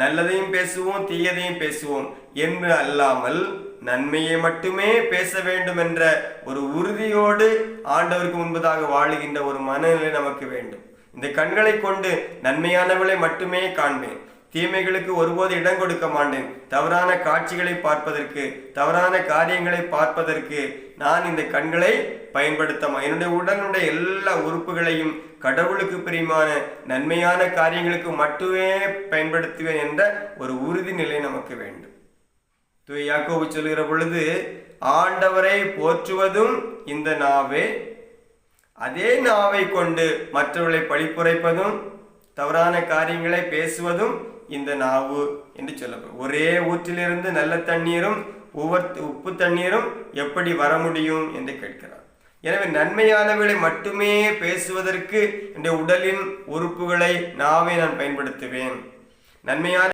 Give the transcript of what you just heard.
நல்லதையும் பேசுவோம், தீயதையும் பேசுவோம் என்று அல்லாமல் நன்மையை மட்டுமே பேச வேண்டும் என்ற ஒரு உறுதியோடு ஆண்டவருக்கு முன்பதாக வாழுகின்ற ஒரு மனநிலை நமக்கு வேண்டும். இந்த கண்களை கொண்டு நன்மையானவளை மட்டுமே காண்பேன், தீமைகளுக்கு ஒருபோது இடம் கொடுக்க மாட்டேன். தவறான காட்சிகளை பார்ப்பதற்கு, தவறான காரியங்களை பார்ப்பதற்கு நான் இந்த கண்களை பயன்படுத்த என்னுடைய உடனுடைய எல்லா உறுப்புகளையும் கடவுளுக்கு பிரியமான நன்மையான காரியங்களுக்கு மட்டுமே பயன்படுத்துவேன் என்ற ஒரு உறுதிநிலை நமக்கு வேண்டும். யாக்கோபு சொல்கிற பொழுது, ஆண்டவரை போற்றுவதும் இந்த நாவே, அதே நாவை கொண்டு மற்றவர்களை பழிப்புரைப்பதும் தவறான காரியங்களை பேசுவதும் இந்த நாவு என்று சொல்லப்படும். ஒரே ஊற்றிலிருந்து நல்ல தண்ணீரும் உப்பு தண்ணீரும் எப்படி வர முடியும் என்று கேட்கிறார். எனவே நன்மையானவர்களை மட்டுமே பேசுவதற்கு இந்த உடலின் உறுப்புகளை நாவை நான் பயன்படுத்துவேன். நன்மையான